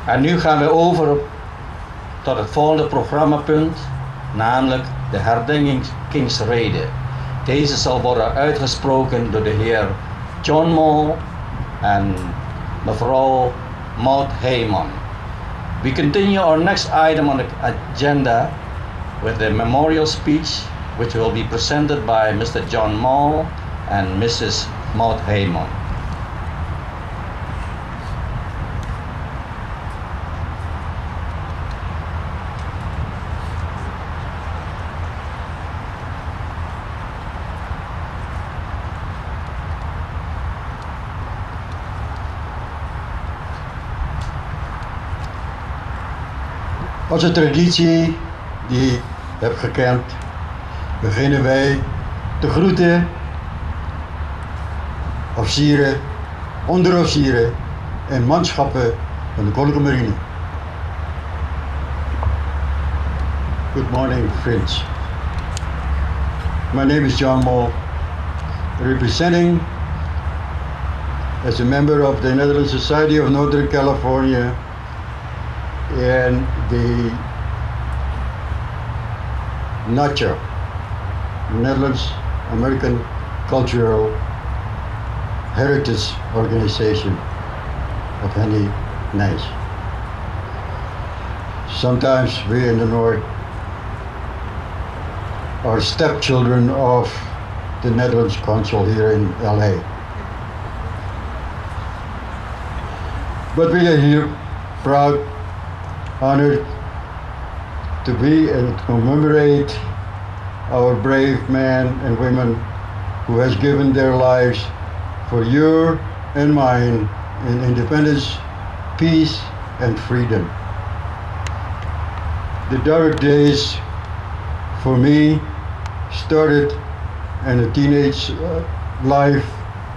En nu gaan we over tot het volgende programmapunt, namelijk de herdenkingsrede. Deze zal worden uitgesproken door de heer John Moll en mevrouw Maud Heyman. We continue our next item on the agenda with the memorial speech, which will be presented by Mr. John Moll and Mrs. Maud Heyman. Als een traditie die ik heb gekend, beginnen wij te groeten officieren, onderofficieren en manschappen van de Koninklijke Marine. Good morning, friends. My name is John Moll, representing as a member of the Netherlands Society of Northern California and the NACHO, Netherlands American Cultural Heritage Organization of any nice. Sometimes we in the North are stepchildren of the Netherlands Consul here in LA. But we are here proud, honored to be and commemorate our brave men and women who has given their lives for your and mine in independence, peace, and freedom. The dark days for me started in a teenage life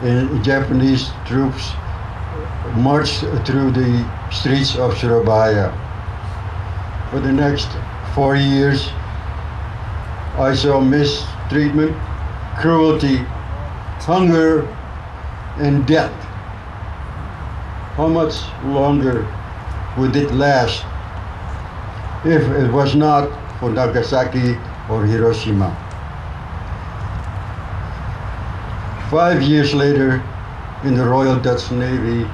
in Japanese troops marched through the streets of Surabaya. For the next 4 years, I saw mistreatment, cruelty, hunger, and death. How much longer would it last if it was not for Nagasaki or Hiroshima? 5 years later, in the Royal Dutch Navy,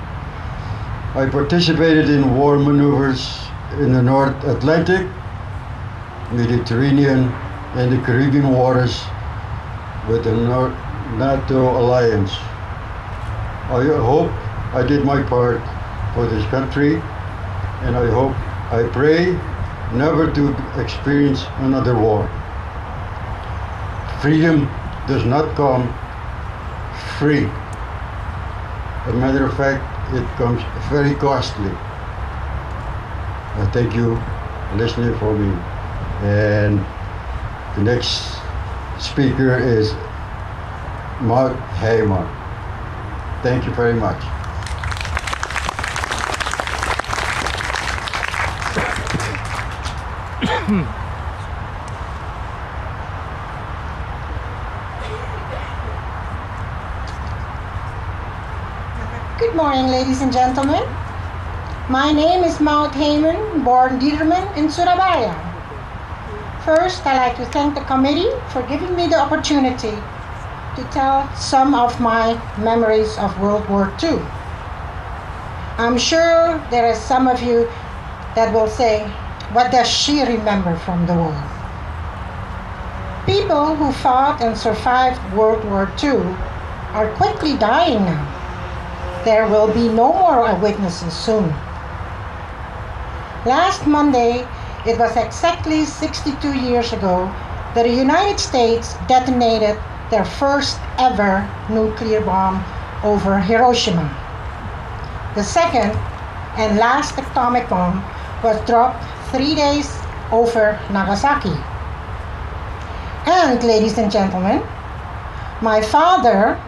I participated in war maneuvers in the North Atlantic, Mediterranean, and the Caribbean waters with the NATO alliance. I hope I did my part for this country, and I pray never to experience another war. Freedom does not come free. As a matter of fact, it comes very costly. I thank you for listening for me. And the next speaker is Maud Heyman. Thank you very much. Good morning, ladies and gentlemen. My name is Maud Heyman, born Dieterman in Surabaya. First, I'd like to thank the committee for giving me the opportunity to tell some of my memories of World War II. I'm sure there are some of you that will say, what does she remember from the war? People who fought and survived World War II are quickly dying now. There will be no more eyewitnesses soon. Last Monday, it was exactly 62 years ago that the United States detonated their first ever nuclear bomb over Hiroshima. The second and last atomic bomb was dropped 3 days over Nagasaki. And ladies and gentlemen, my father,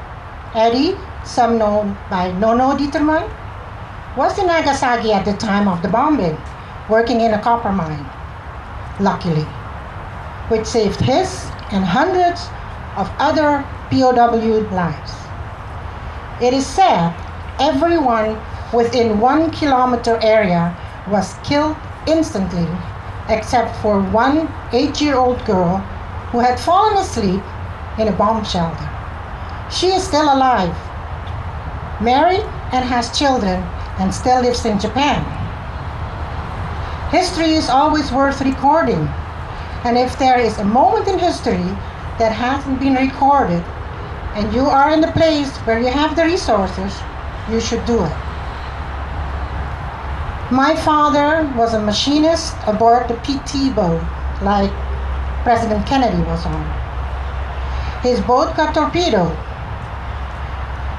Eddie, some known by Nono Dieterman, was in Nagasaki at the time of the bombing, working in a copper mine, luckily, which saved his and hundreds of other POW lives. It is said everyone within 1 kilometer area was killed instantly, except for one 8-year-old girl who had fallen asleep in a bomb shelter. She is still alive, married and has children, and still lives in Japan. History is always worth recording, and if there is a moment in history that hasn't been recorded, and you are in the place where you have the resources, you should do it. My father was a machinist aboard the PT boat, like President Kennedy was on. His boat got torpedoed.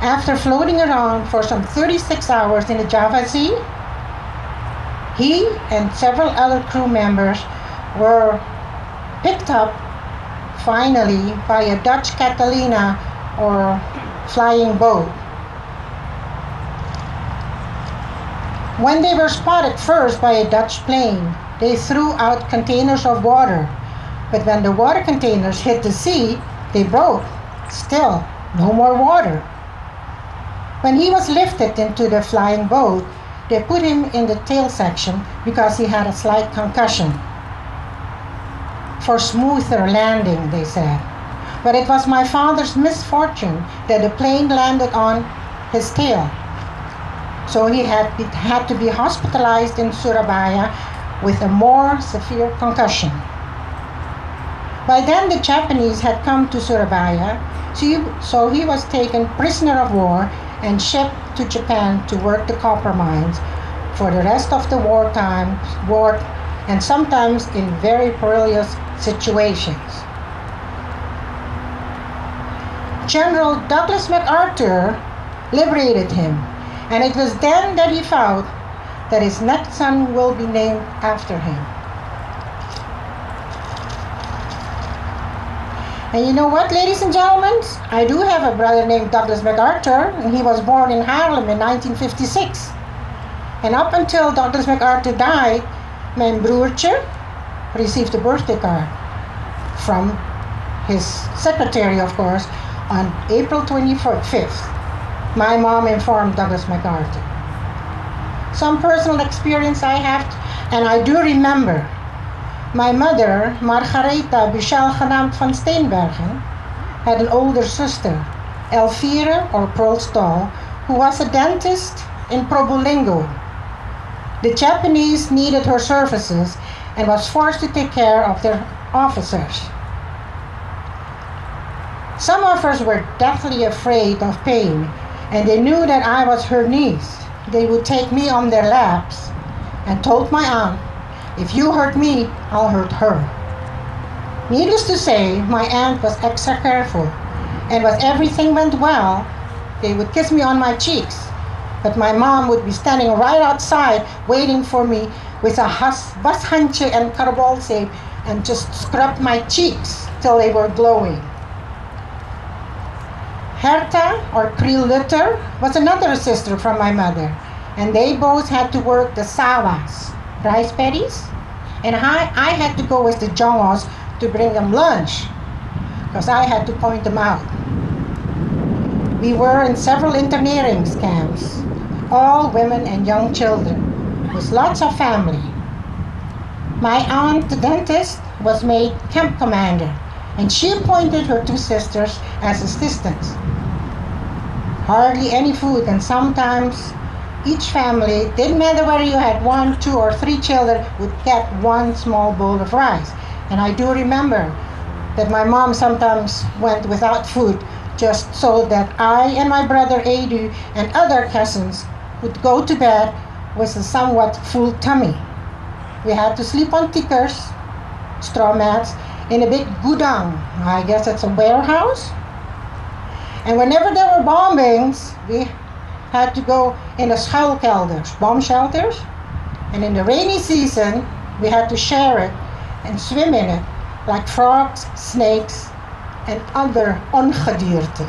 After floating around for some 36 hours in the Java Sea, he and several other crew members were picked up finally by a Dutch Catalina or flying boat. When they were spotted first by a Dutch plane, they threw out containers of water. But when the water containers hit the sea, they broke. Still, no more water. When he was lifted into the flying boat, they put him in the tail section because he had a slight concussion. For smoother landing, they said. But it was my father's misfortune that the plane landed on his tail. So he had to be hospitalized in Surabaya with a more severe concussion. By then the Japanese had come to Surabaya, so he was taken prisoner of war and shipped to Japan to work the copper mines for the rest of the war and sometimes in very perilous situations. General Douglas MacArthur liberated him, and it was then that he found that his next son will be named after him. And you know what, ladies and gentlemen? I do have a brother named Douglas MacArthur, and he was born in Haarlem in 1956. And up until Douglas MacArthur died, mijn broertje received a birthday card from his secretary, of course, on April 25th. My mom informed Douglas MacArthur. Some personal experience I have, and I do remember. My mother, Margaretha Buchel genaamd van Steenbergen, had an older sister, Elvira or Prolstal, who was a dentist in Probolinggo. The Japanese needed her services and was forced to take care of their officers. Some of us were deathly afraid of pain, and they knew that I was her niece. They would take me on their laps and told my aunt, if you hurt me, I'll hurt her. Needless to say, my aunt was extra careful, and when everything went well, they would kiss me on my cheeks. But my mom would be standing right outside waiting for me with a washandje and karbolzeep and just scrub my cheeks till they were glowing. Herta, or Kriel Lutter, was another sister from my mother, and they both had to work the sawas, rice paddies, and I had to go with the jongos to bring them lunch, because I had to point them out. We were in several internering camps, all women and young children, with lots of family. My aunt, the dentist, was made camp commander, and she appointed her two sisters as assistants. Hardly any food, and sometimes each family, didn't matter whether you had 1, 2, or 3 children, would get one small bowl of rice. And I do remember that my mom sometimes went without food just so that I and my brother Edu and other cousins would go to bed with a somewhat full tummy. We had to sleep on tikkers, straw mats, in a big gudang. I guess it's a warehouse. And whenever there were bombings, we had to go in the schuilkelders, bomb shelters. And in the rainy season, we had to share it and swim in it, like frogs, snakes, and other ongedierte.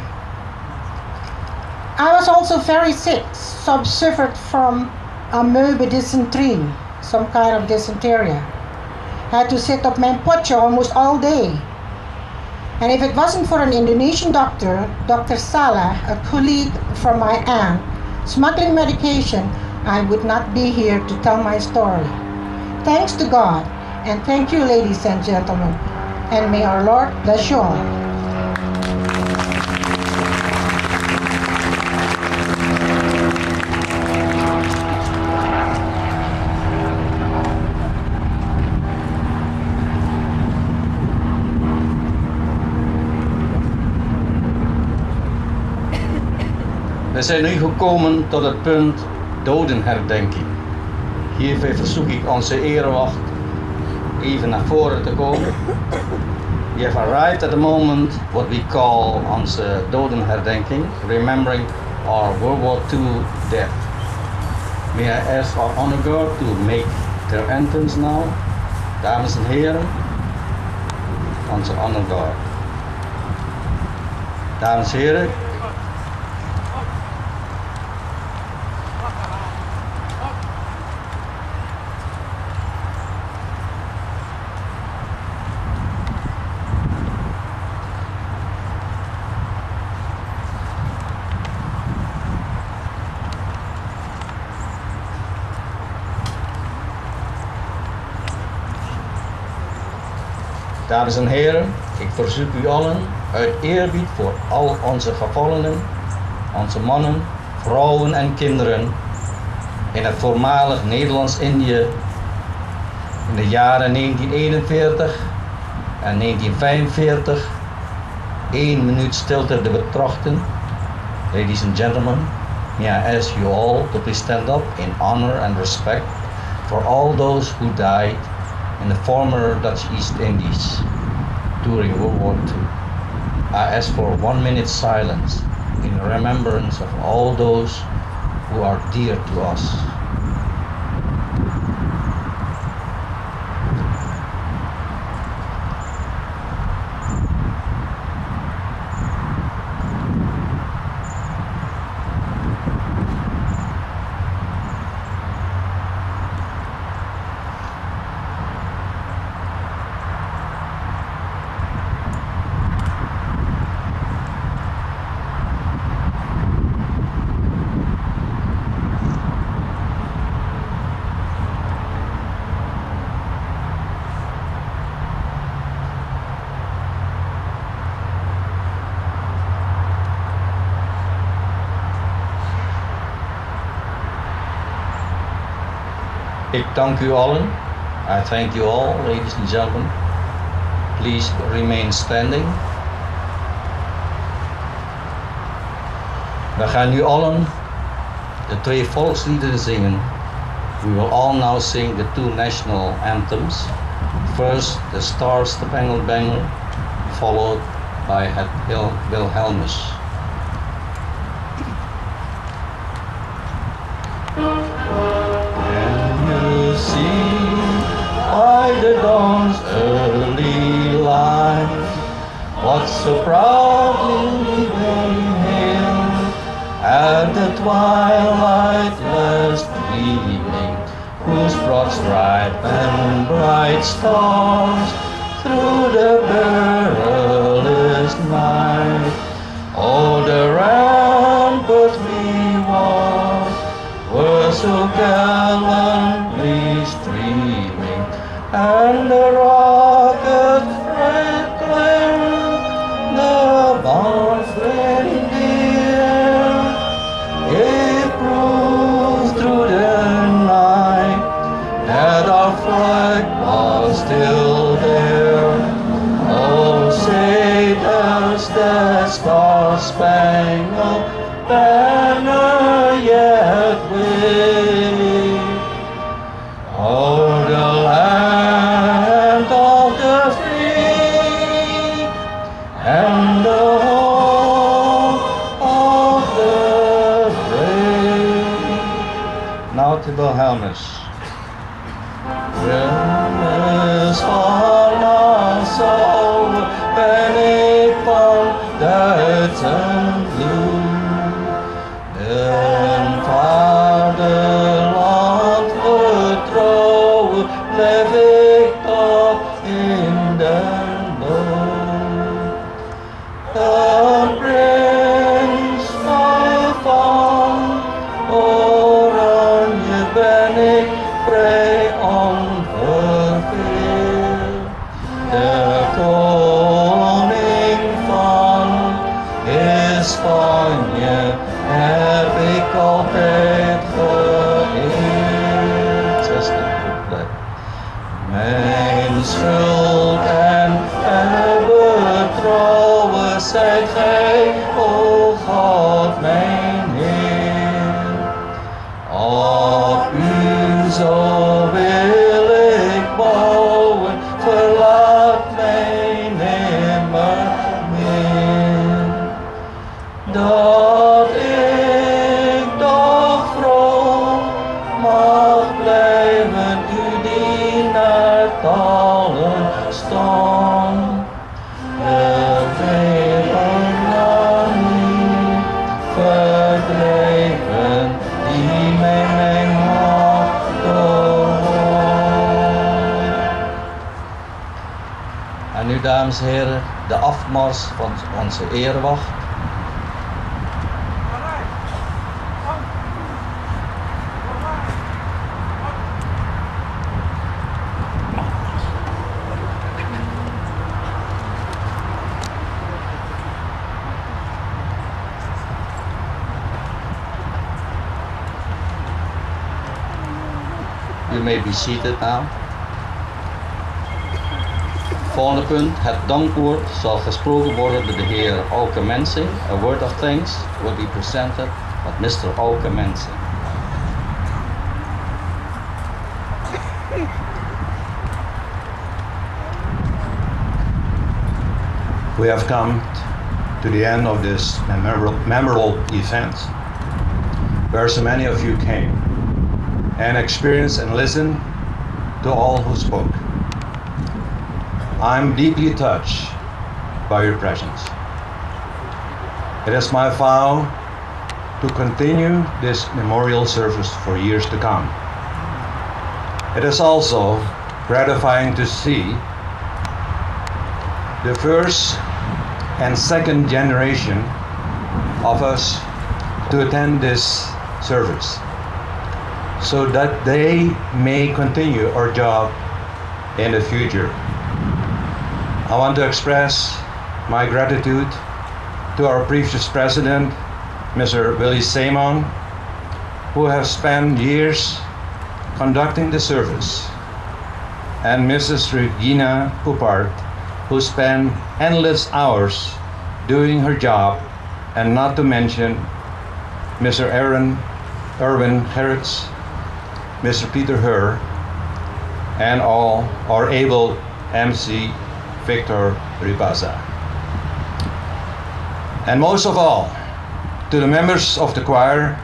I was also very sick, so I suffered from amoeba dysentery, some kind of dysentery. Had to sit op mijn potje almost all day. And if it wasn't for an Indonesian doctor, Dr. Salah, a colleague from my aunt, smuggling medication I would not be here to tell my story. Thanks to God, and thank you, ladies and gentlemen, and may our Lord bless you all. We zijn nu gekomen tot het punt dodenherdenking. Hiervoor verzoek ik onze erewacht even naar voren te komen. We have arrived at the moment what we call onze dodenherdenking, remembering our World War II death. May I ask our honor guard to make their entrance now. Dames en heren, onze honor guard. Dames en heren, dames en heren, ik verzoek u allen uit eerbied voor al onze gevallenen, onze mannen, vrouwen en kinderen in het voormalig Nederlands-Indië in de jaren 1941 en 1945 1 minuut stilte te betrachten. Ladies and gentlemen, may I ask you all to please stand up in honor and respect for all those who died in the former Dutch East Indies during World War II. I ask for 1 minute silence in remembrance of all those who are dear to us. Ik dank u allen. I thank you all, ladies and gentlemen. Please remain standing. We gaan nu allen de 2 volksliederen zingen. We will all now sing the 2 national anthems. First, the Star Spangled Banner, followed by Het Wilhelmus. By the dawn's early light, what so proudly they hailed at the twilight last gleaming, whose broad stripe and bright stars through the perilous night. Oh, the rampart we walked were so gallantly streaming, and the rocket crackling, the bombs in the air, it proves through the night that our flag was still there. Oh, say does the Star-Spangled Banner yet wave? Oh, the land of the free and the home of the brave. Now to Wilhelmus. Wilhelmus van Nassau, ben ik van Duits en bloed. En vaderland vertrouwen blijf ik tot in den dood. Een prins van Oranje altijd geëerd. Zesde couplet. Mijn schuld en betrouwen zijt gij, o God, mijn Heer. Op u zo wil ik bouwen, verlaat mij nimmer meer. Dat ik toch vroom mag blijven, u dienaar tallen stond. De vijanden niet verdrijven, die mij mijn hart doorwoont. En nu, dames en heren, de afmars van onze erewacht. You may be seated now. Volgende punt, het dankwoord zal gesproken worden door de heer Auke Mensing. A word of thanks will be presented by Mr. Auke Mensing. We have come to the end of this memorable event, where so many of you came and experienced and listened to all who spoke. I'm deeply touched by your presence. It is my vow to continue this memorial service for years to come. It is also gratifying to see the first and second generation of us to attend this service, so that they may continue our job in the future. I want to express my gratitude to our previous president, Mr. Willie Simon, who have spent years conducting the service, and Mrs. Regina Poupart, who spent endless hours doing her job, and not to mention Mr. Erwin Gerrits, Mr. Peter Hur, and all our able MC Victor Ribaza. And most of all, to the members of the choir,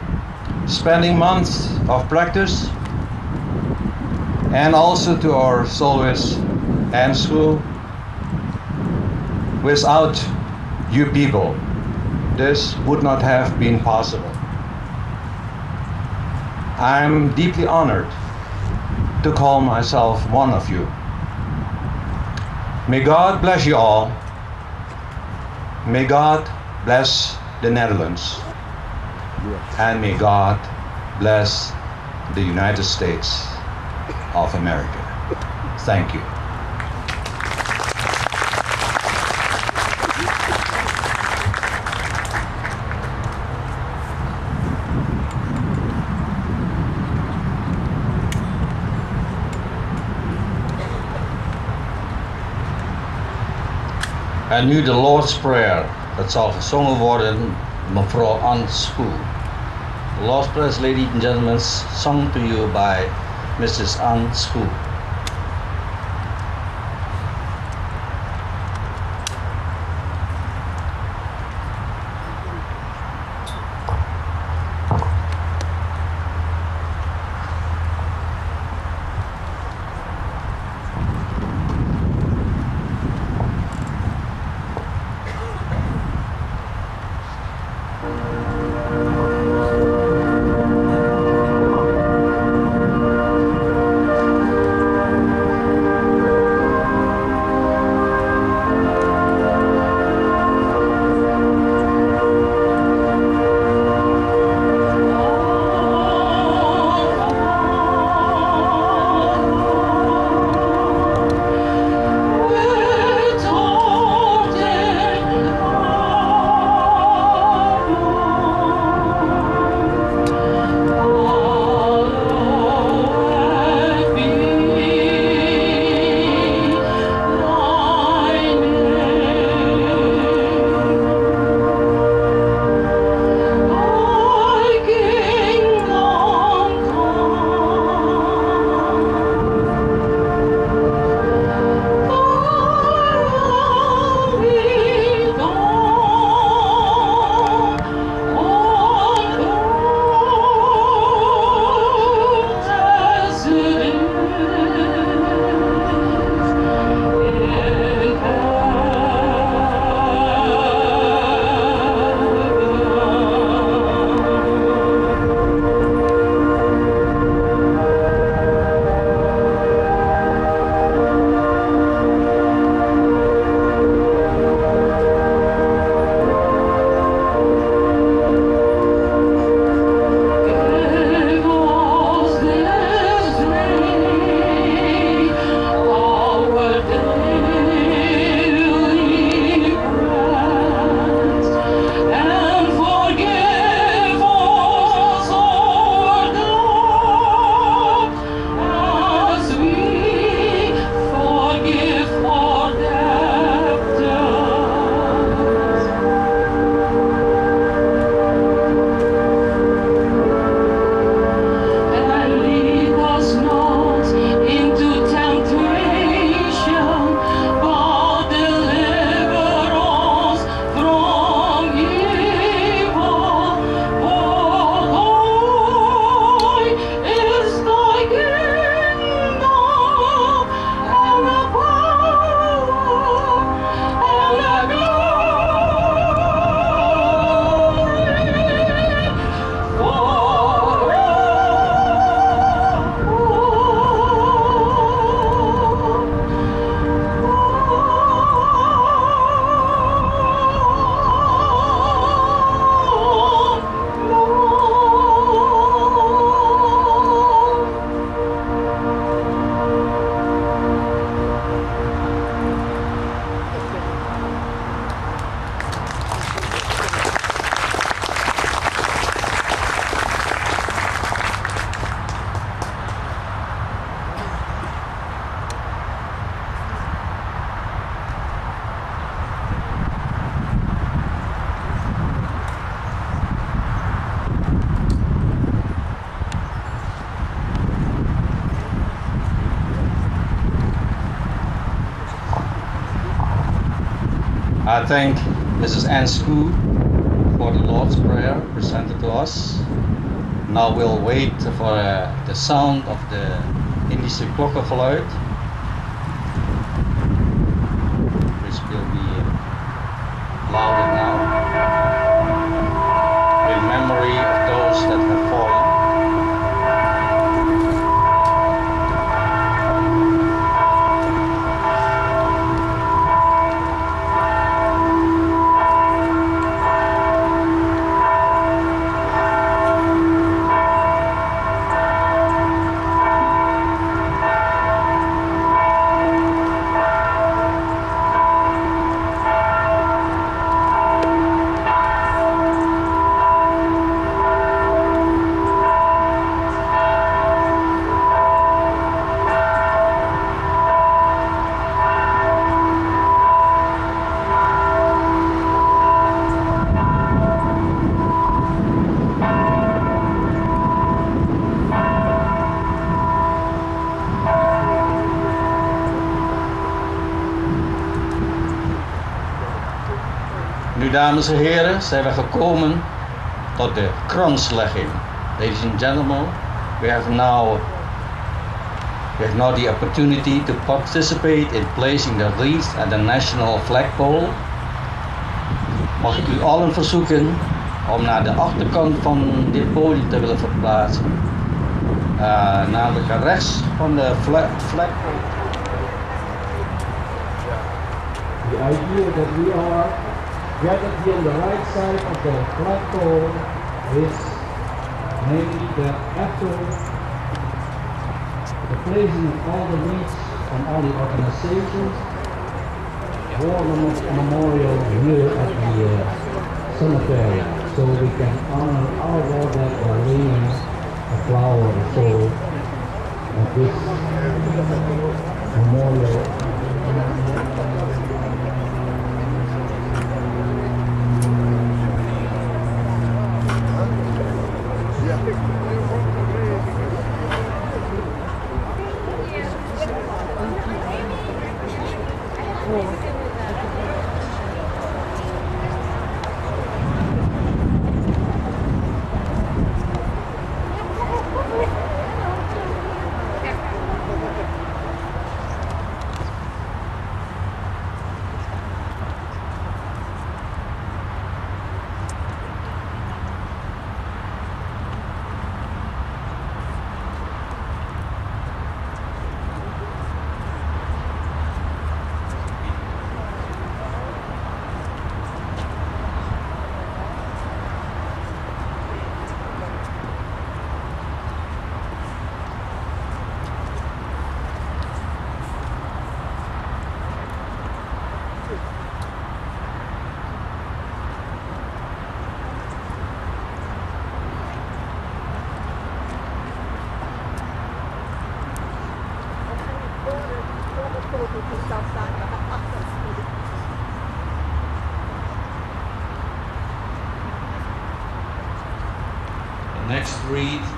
spending months of practice, and also to our soloists and school. Without you people, this would not have been possible. I'm deeply honored to call myself one of you. May God bless you all. May God bless the Netherlands. And may God bless the United States of America. Thank you. En nu de Lord's Prayer. Dat zal gezongen worden, mevrouw Ann School. The Lord's Prayer, ladies and gentlemen, sung to you by Mrs. Ann School. I thank Mrs. Ann Skoo for the Lord's Prayer presented to us. Now we'll wait for the sound of the Indische klokkengeluid, which will be louder now, in memory of those that have fallen. Nu, dames en heren, zijn we gekomen tot de kranslegging. Ladies and gentlemen, we have now the opportunity to participate in placing the wreath at the national flagpole. Mag ik u allen verzoeken om naar de achterkant van dit podium te willen verplaatsen. Namelijk rechts van de flagpole. The idea that we are gathered here on the right side of the flagpole is mainly that after the placing of all the wreaths from all the organizations, war memorial here at the cemetery, so we can honor our war dead by laying a flower or so at this memorial. The next wreath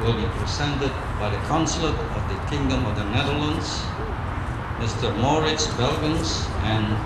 will be presented by the Consulate of the Kingdom of the Netherlands, Mr. Maurits Belgens, and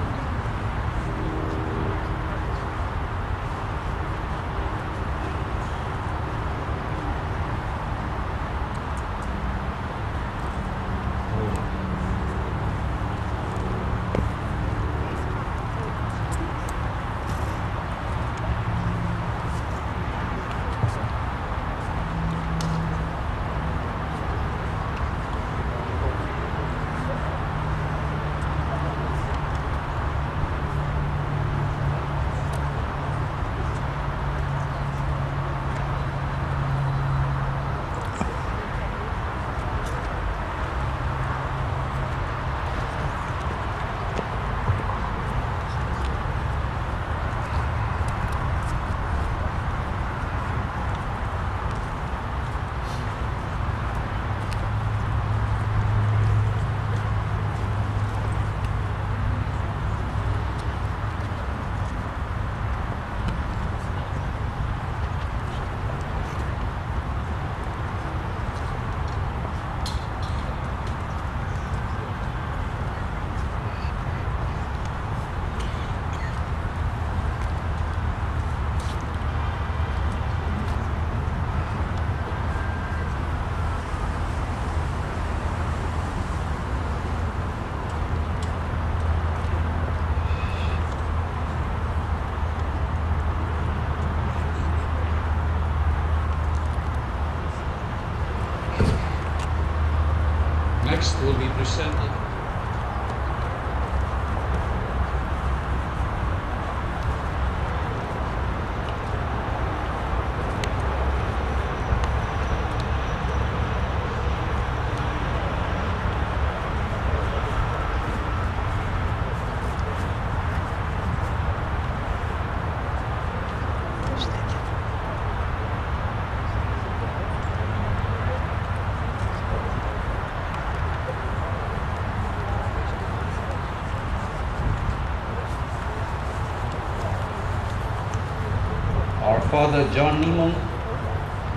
next will be presented. Our Father John Neiman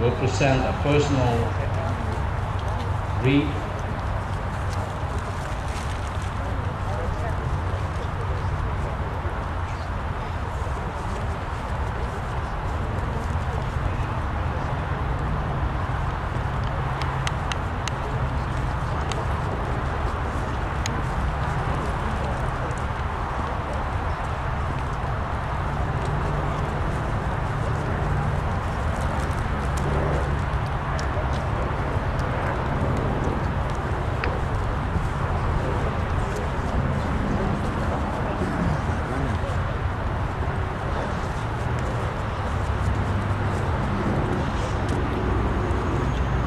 will present a personal wreath.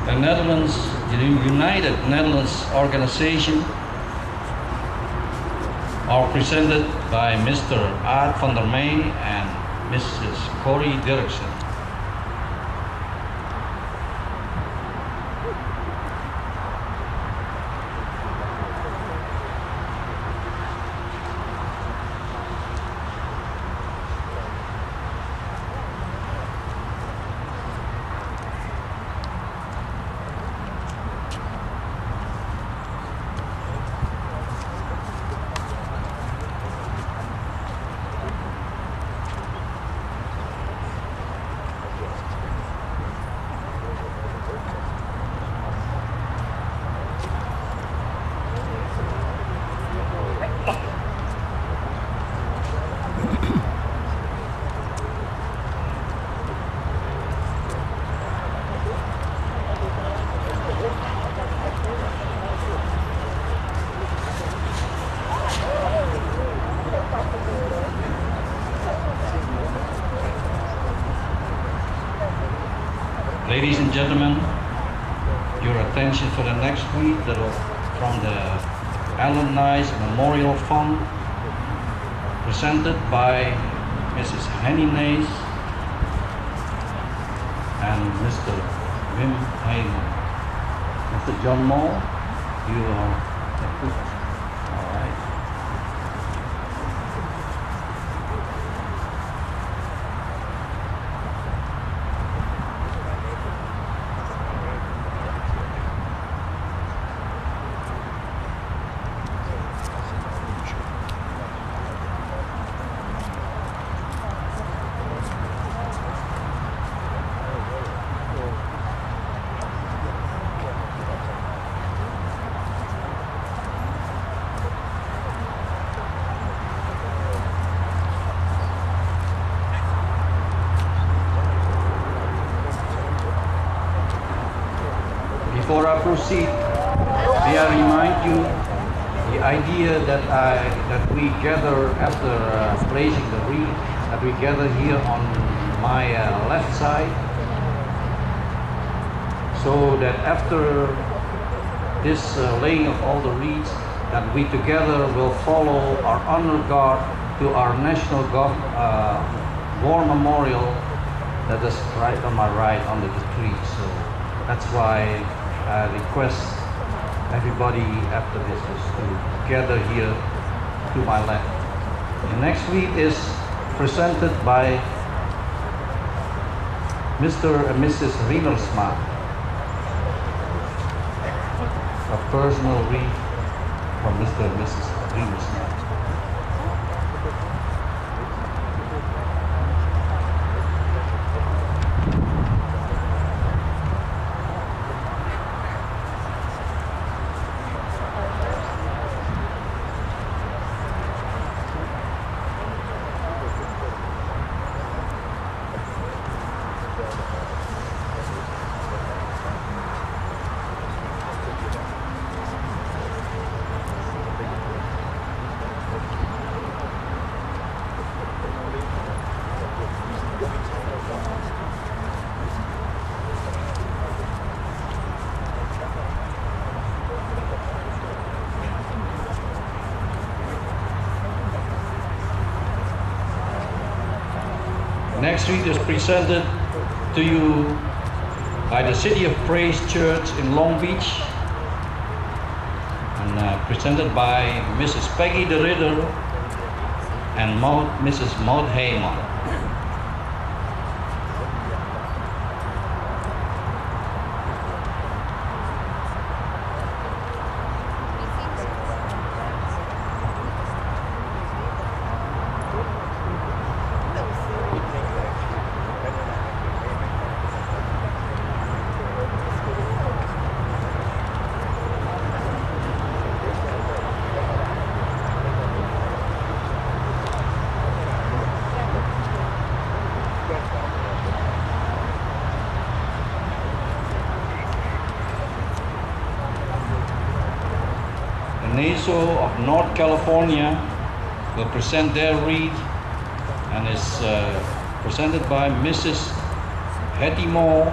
The Netherlands, the United Netherlands organization are presented by Mr. Aad van der Meij and Mrs. Corrie Dirksen. Ladies and gentlemen, your attention for the next week that are from the Alumni Memorial Fund, presented by Mrs. Henny Nays and Mr. Wim Heyman. Mr. John Moore, you are all right. Before I proceed, may I remind you the idea that we gather after placing the wreath, that we gather here on my left side, so that after this laying of all the wreaths, that we together will follow our honor guard to our national war memorial that is right on my right under the tree. So that's why I request everybody after this is to gather here to my left. The next week is presented by Mr. and Mrs. Riemersma. A personal wreath from Mr. and Mrs. Riemersma. next read is presented to you by the City of Praise Church in Long Beach, and presented by Mrs. Peggy de Ridder and Mrs. Maud Heyman. NASO of North California will present their read, and is presented by Mrs. Hetty Moore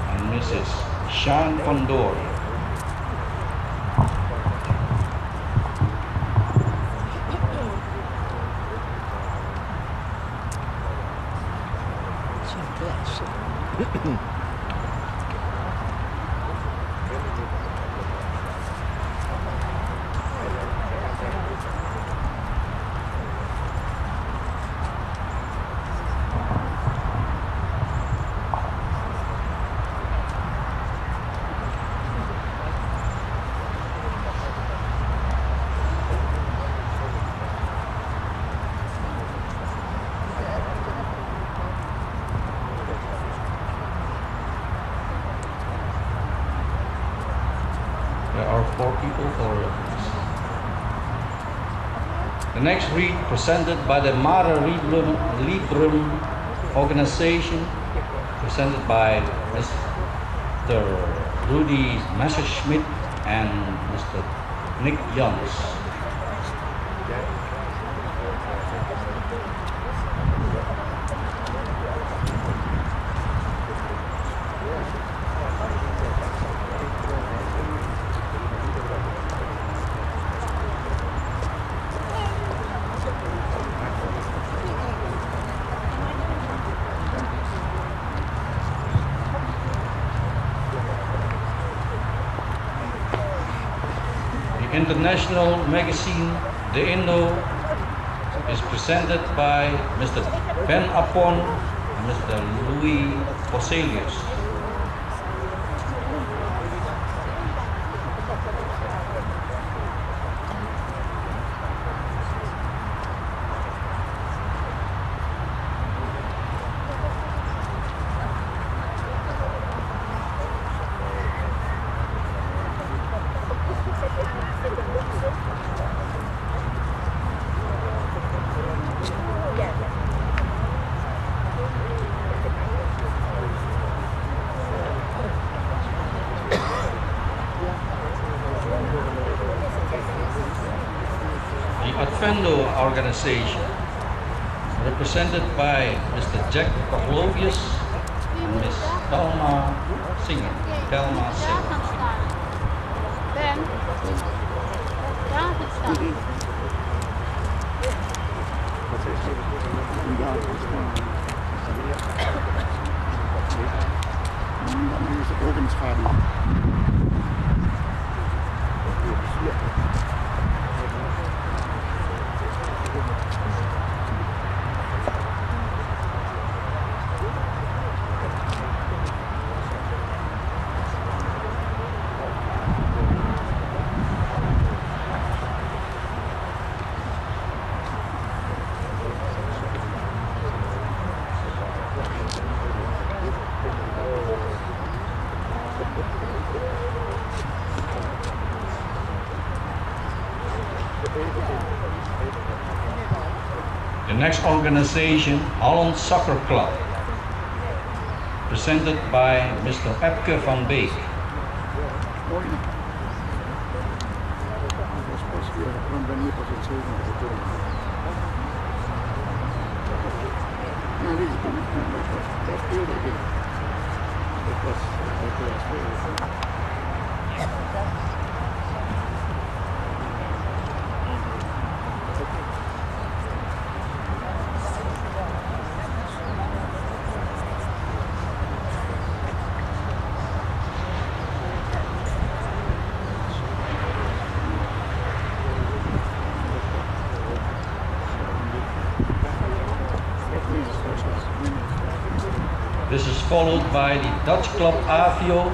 and Mrs. Sean Condor. There are 4 people for this. The next read presented by the Mare Librum organization, presented by Mr. Rudy Messerschmidt and Mr. Nick Jones. International magazine, The Indo, is presented by Mr. Ben Apon and Mr. Louis Poselius. Advendo organization, represented by Mr. Jack Pavlovius and Miss Thelma Singer. Thelma Singer. Ben, daar gaat staan. Nu is het ook in schaduw. The next organization, Holland Soccer Club, presented by Mr. Epke van Beek. followed by the Dutch Club Avio,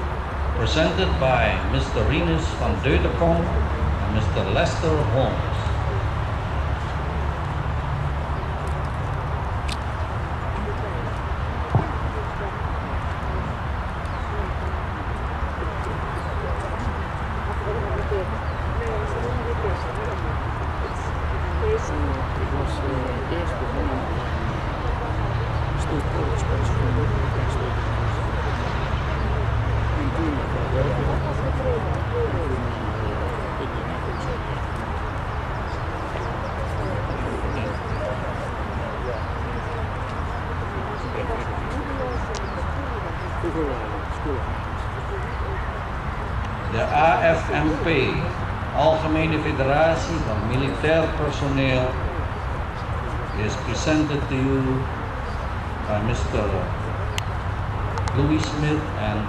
presented by Mr. Rinus van Deutenkom and Mr. Lester Holmes. Ik was eerst begonnen een stuk sportspace voor de en toen De AFMP, Algemene Federatie van Militair Personeel, is presented to you by Mr. Louis Smith and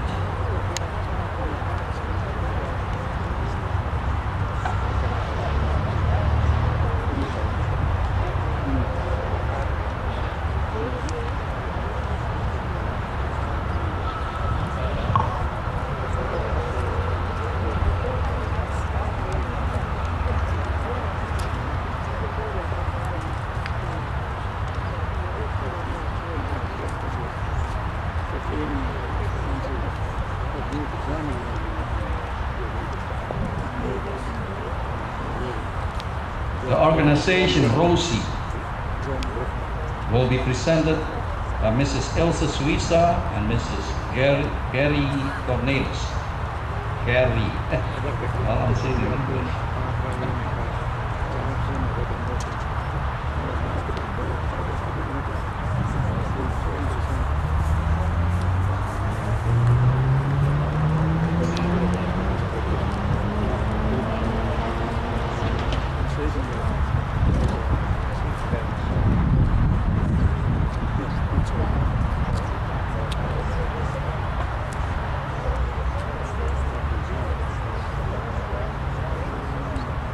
the organization ROSI will be presented by Mrs. Ilse Suiza and Mrs. Gary Cornelis. Gary. Well, I'm saying it in English.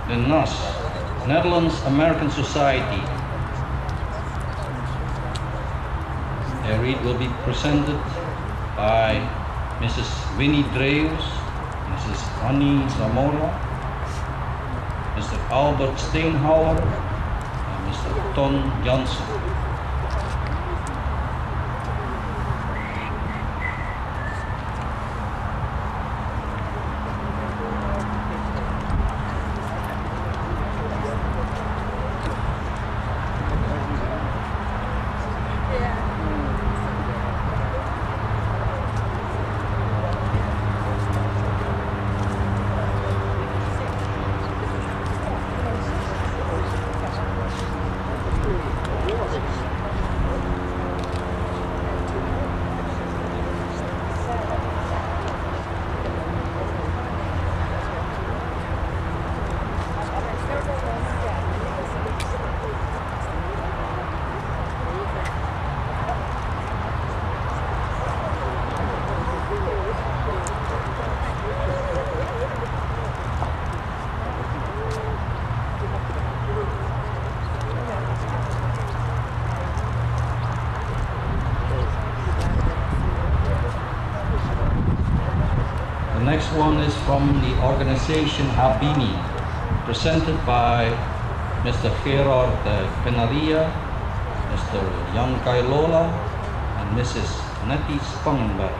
The NAS, Netherlands American Society. Their read will be presented by Mrs. Winnie Dreus, Mrs. Annie Zamora, Mr. Albert Steenhauer, and Mr. Ton Janssen. The next one is from the organization Habini, presented by Mr. Gerard Penaria, Mr. Jan Kailola, and Mrs. Nettie Spangenberg.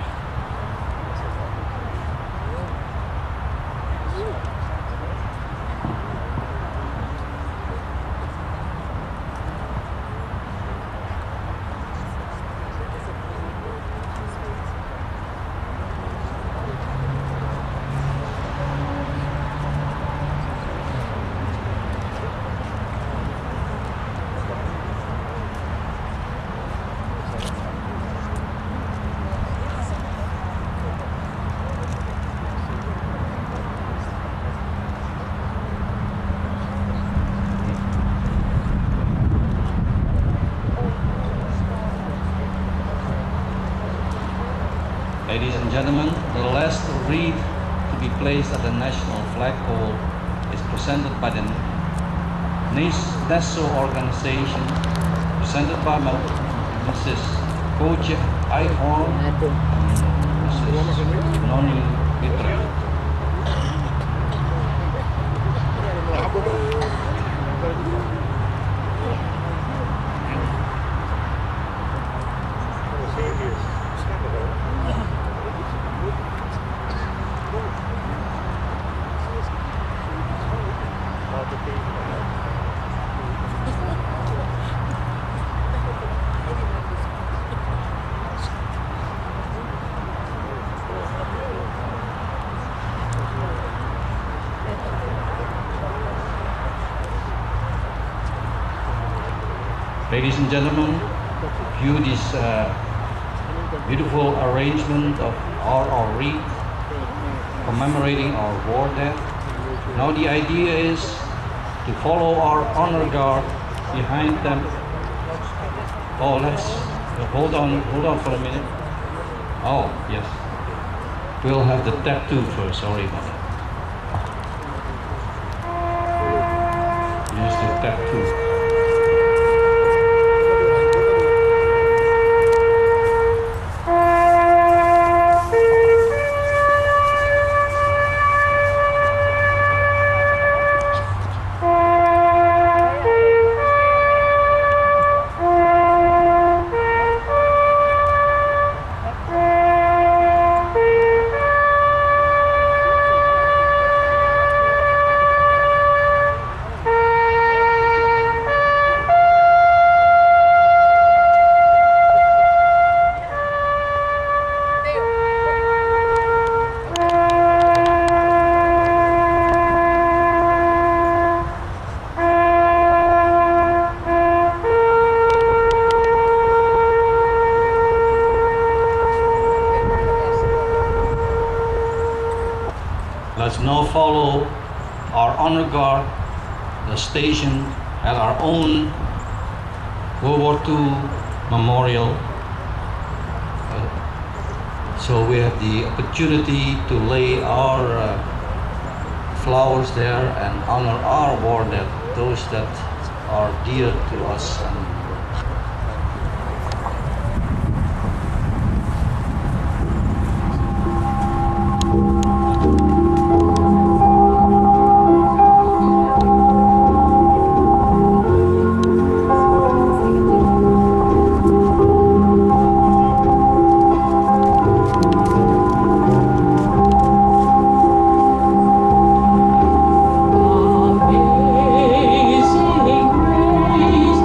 Ladies and gentlemen, the last wreath to be placed at the national flagpole is presented by the NESO organization, presented by Mrs. Koje Eichhorn, Aduh. Mrs. Noni Mitra. Ladies and gentlemen, view this beautiful arrangement of our wreath commemorating our war dead. Now the idea is to follow our honor guard behind them. Oh, let's hold on for a minute. Oh, yes. We'll have the tattoo first, sorry about that. Here's the tattoo. Let's now follow our honor guard, the station at our own World War II memorial. So we have the opportunity to lay our flowers there and honor our war dead, those that are dear to us. Amazing grace,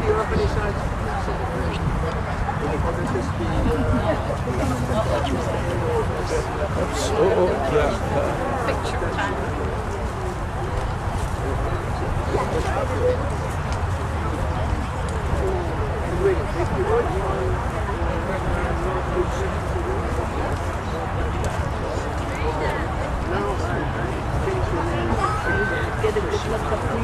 die organisatie? Picture time. Get a good look of me.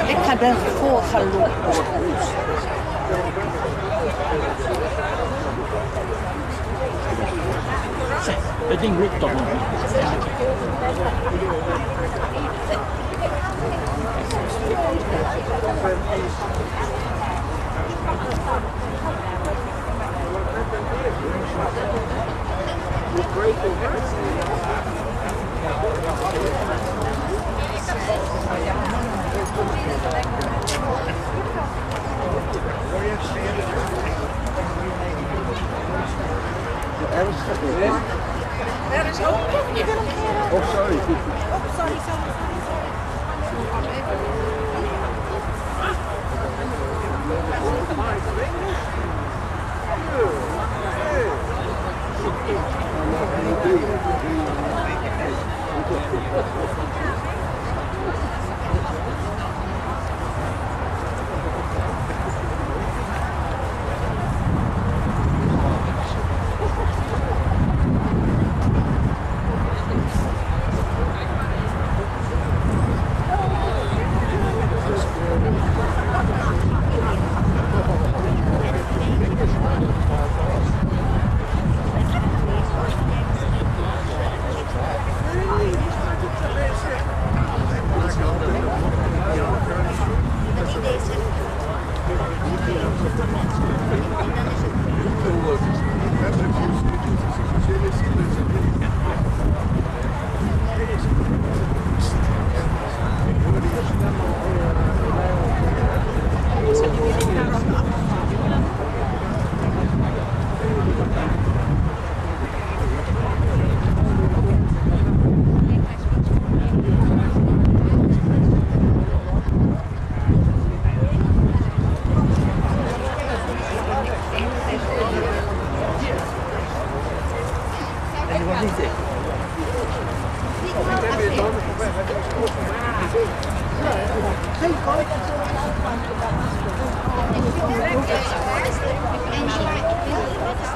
Ik ga daarvoor gaan lopen. Het ding lukt toch nog.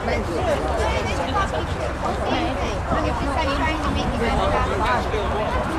Nee.